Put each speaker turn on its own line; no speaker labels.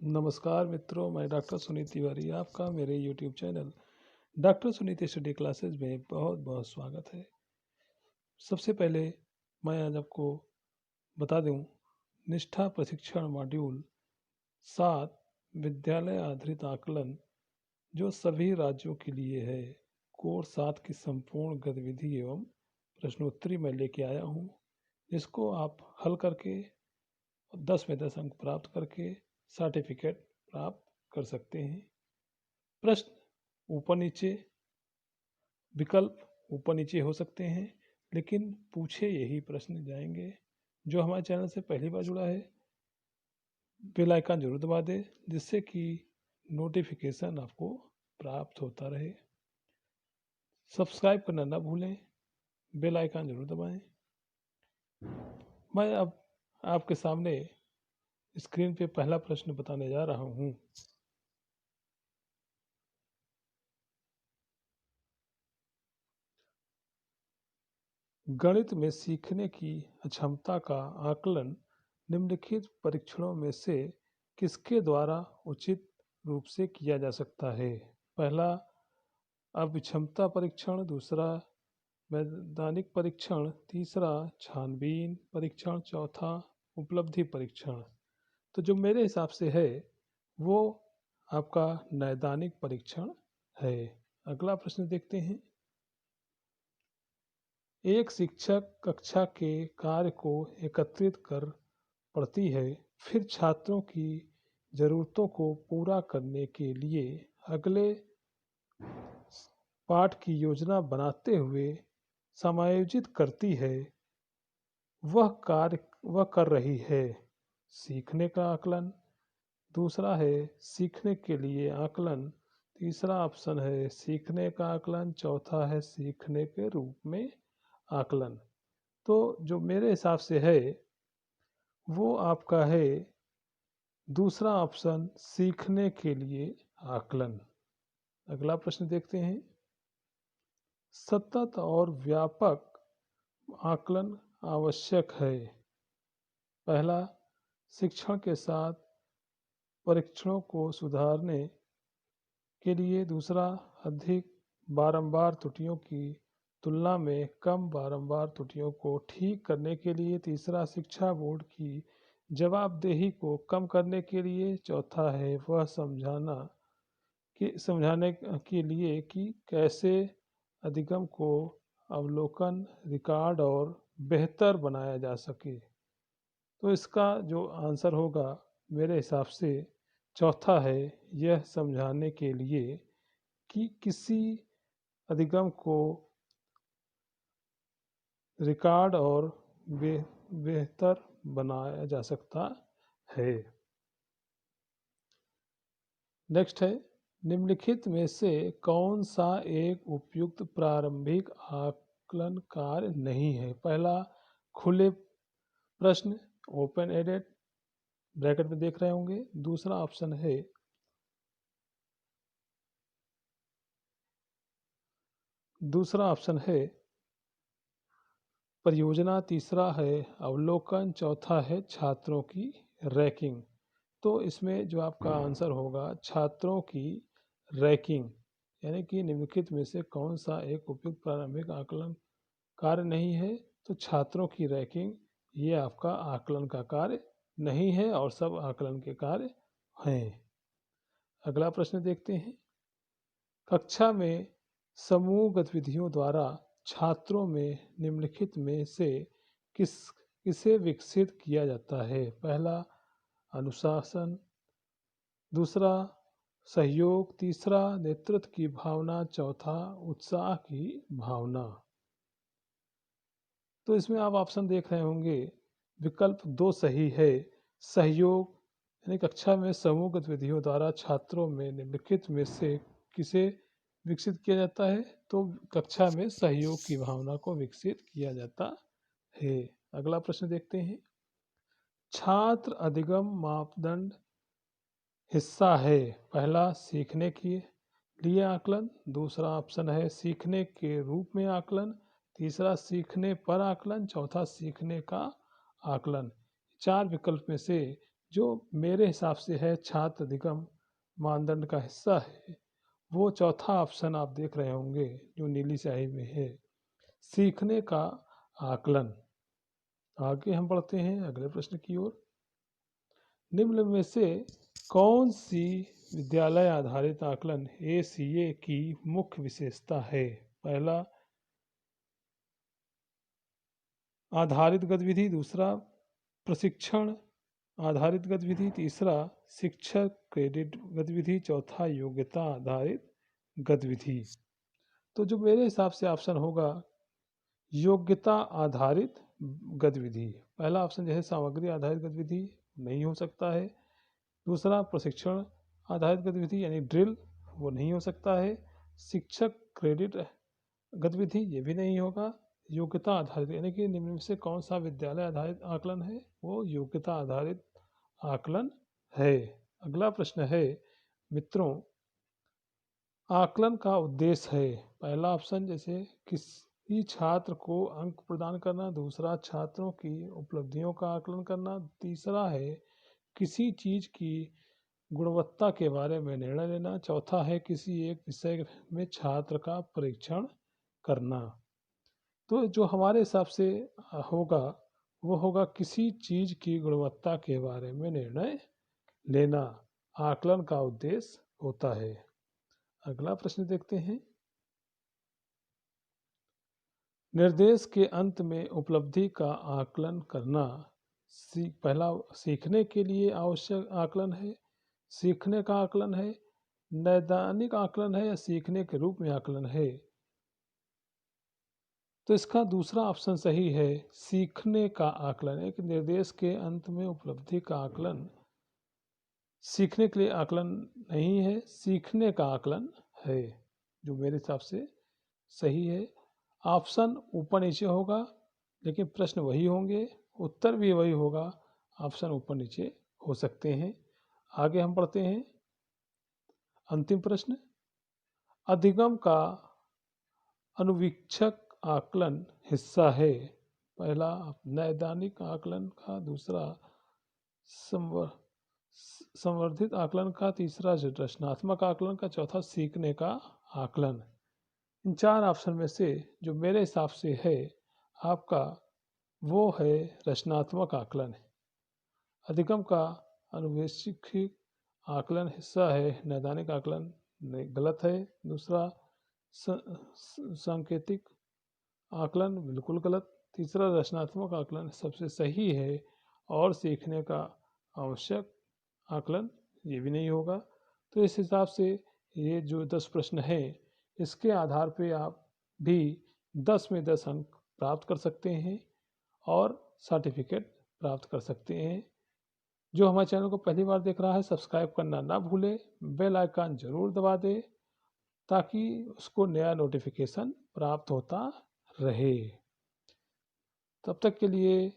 नमस्कार मित्रों, मैं डॉक्टर सुनीत तिवारी आपका मेरे YouTube channel doctor Sunit study classes में बहुत बहुत स्वागत है। सबसे पहले मैं आज आपको बता दूं, निष्ठा प्रशिक्षण मॉड्यूल 7 विद्यालय आधारित आकलन जो सभी राज्यों के लिए है। कोर्स 7 की संपूर्ण गतिविधि एवं प्रश्नोत्तरी मैं लेके आया हूँ, जिसको आप हल करके 10 में 10 अंक प्राप्त करके सर्टिफिकेट प्राप्त कर सकते हैं। प्रश्न ऊपर नीचे, विकल्प ऊपर नीचे हो सकते हैं, लेकिन पूछे यही प्रश्न जाएंगे। जो हमारे चैनल से पहली बार जुड़ा है, बेल आइकन जरूर दबा दे, जिससे कि नोटिफिकेशन आपको प्राप्त होता रहे। सब्सक्राइब करना ना भूलें, बेल आइकन जरूर दबाएं। मैं अब आपके सामने स्क्रीन पे पहला प्रश्न बताने जा रहा हूँ। गणित में सीखने की अक्षमता का आकलन निम्नलिखित परीक्षणों में से किसके द्वारा उचित रूप से किया जा सकता है? पहला अभिक्षमता परीक्षण, दूसरा वैधानिक परीक्षण, तीसरा छानबीन परीक्षण, चौथा उपलब्धि परीक्षण। तो जो मेरे हिसाब से है वो आपका नैदानिक परीक्षण है। अगला प्रश्न देखते हैं। एक शिक्षक कक्षा के कार्य को एकत्रित कर पढ़ती है, फिर छात्रों की ज़रूरतों को पूरा करने के लिए अगले पाठ की योजना बनाते हुए समायोजित करती है। वह कर रही है सीखने का आकलन, दूसरा है सीखने के लिए आकलन, तीसरा ऑप्शन है सीखने का आकलन, चौथा है सीखने के रूप में आकलन। तो जो मेरे हिसाब से है वो आपका है दूसरा ऑप्शन, सीखने के लिए आकलन। अगला प्रश्न देखते हैं। सतत और व्यापक आकलन आवश्यक है। पहला, शिक्षण के साथ परीक्षणों को सुधारने के लिए, दूसरा अधिक बारंबार त्रुटियों की तुलना में कम बारंबार त्रुटियों को ठीक करने के लिए, तीसरा शिक्षा बोर्ड की जवाबदेही को कम करने के लिए, चौथा है वह समझाने के लिए कि कैसे अधिगम को अवलोकन, रिकॉर्ड और बेहतर बनाया जा सके। तो इसका जो आंसर होगा मेरे हिसाब से चौथा है, यह समझाने के लिए कि किसी अधिगम को रिकॉर्ड और बेहतर बनाया जा सकता है। नेक्स्ट है, निम्नलिखित में से कौन सा एक उपयुक्त प्रारंभिक आकलन कार्य नहीं है? पहला, खुले प्रश्न, ओपन एडेड ब्रैकेट में देख रहे होंगे, दूसरा ऑप्शन है परियोजना, तीसरा है अवलोकन, चौथा है छात्रों की रैंकिंग। तो इसमें जो आपका आंसर होगा छात्रों की रैंकिंग, यानी कि निम्नलिखित में से कौन सा एक उपयुक्त प्रारंभिक आकलन कार्य नहीं है? तो छात्रों की रैंकिंग ये आपका आकलन का कार्य नहीं है और सब आकलन के कार्य हैं। अगला प्रश्न देखते हैं। कक्षा में समूह गतिविधियों द्वारा छात्रों में निम्नलिखित में से किसे विकसित किया जाता है? पहला, अनुशासन, दूसरा सहयोग, तीसरा नेतृत्व की भावना, चौथा उत्साह की भावना। तो इसमें आप ऑप्शन देख रहे होंगे, विकल्प 2 सही है। सहयोग, यानी कक्षा में समूह गतिविधियों द्वारा छात्रों में निम्नलिखित में से किसे विकसित किया जाता है? तो कक्षा में सहयोग की भावना को विकसित किया जाता है। अगला प्रश्न देखते हैं। छात्र अधिगम मापदंड हिस्सा है। पहला, सीखने के लिए आकलन, दूसरा ऑप्शन है सीखने के रूप में आकलन, तीसरा सीखने पर आकलन, चौथा सीखने का आकलन। 4 विकल्प में से जो मेरे हिसाब से है छात्र अधिगम मानदंड का हिस्सा है, वो चौथा ऑप्शन आप देख रहे होंगे जो नीली स्याही में है, सीखने का आकलन। आगे हम बढ़ते हैं अगले प्रश्न की ओर। निम्न में से कौन सी विद्यालय आधारित आकलन ACA की मुख्य विशेषता है? पहला आधारित गतिविधि, दूसरा प्रशिक्षण आधारित गतिविधि, तीसरा शिक्षक क्रेडिट गतिविधि, चौथा योग्यता आधारित गतिविधि। तो जो मेरे हिसाब से ऑप्शन होगा योग्यता आधारित गतिविधि। पहला ऑप्शन जैसे सामग्री आधारित गतिविधि नहीं हो सकता है, दूसरा प्रशिक्षण आधारित गतिविधि यानी ड्रिल वो नहीं हो सकता है, शिक्षक क्रेडिट गतिविधि ये भी नहीं होगा, योग्यता आधारित यानी कि निम्न में से कौन सा विद्यालय आधारित आकलन है? वो योग्यता आधारित आकलन है। अगला प्रश्न है मित्रों, आकलन का उद्देश्य है। पहला ऑप्शन जैसे किसी छात्र को अंक प्रदान करना, दूसरा छात्रों की उपलब्धियों का आकलन करना, तीसरा है किसी चीज की गुणवत्ता के बारे में निर्णय लेना, चौथा है किसी एक विषय में छात्र का परीक्षण करना। तो जो हमारे हिसाब से होगा वो होगा किसी चीज की गुणवत्ता के बारे में निर्णय लेना आकलन का उद्देश्य होता है। अगला प्रश्न देखते हैं। निर्देश के अंत में उपलब्धि का आकलन करना पहला सीखने के लिए आवश्यक आकलन है, सीखने का आकलन है, नैदानिक आकलन है या सीखने के रूप में आकलन है? तो इसका दूसरा ऑप्शन सही है, सीखने का आकलन है कि निर्देश के अंत में उपलब्धि का आकलन सीखने के लिए आकलन नहीं है, सीखने का आकलन है, जो मेरे हिसाब से सही है। ऑप्शन ऊपर नीचे होगा लेकिन प्रश्न वही होंगे, उत्तर भी वही होगा, ऑप्शन ऊपर नीचे हो सकते हैं। आगे हम पढ़ते हैं। अंतिम प्रश्न, अधिगम का अनुवीक्षक आकलन हिस्सा है। पहला नैदानिक आकलन का, दूसरा संवर्धित आकलन का, तीसरा रचनात्मक आकलन का, चौथा सीखने का आकलन। इन चार ऑप्शन में से जो मेरे हिसाब से है आपका वो है रचनात्मक आकलन। अधिगम का अनुवेशिक आकलन हिस्सा है, नैदानिक आकलन गलत है। दूसरा सांकेतिक आकलन बिल्कुल गलत। तीसरा रचनात्मक आकलन सबसे सही है और सीखने का आवश्यक आकलन ये भी नहीं होगा। तो इस हिसाब से ये जो 10 प्रश्न हैं इसके आधार पे आप भी 10 में 10 अंक प्राप्त कर सकते हैं और सर्टिफिकेट प्राप्त कर सकते हैं। जो हमारे चैनल को पहली बार देख रहा है सब्सक्राइब करना ना भूले, बेल आइकन जरूर दबा दे ताकि उसको नया नोटिफिकेशन प्राप्त होता रहे। तब तक के लिए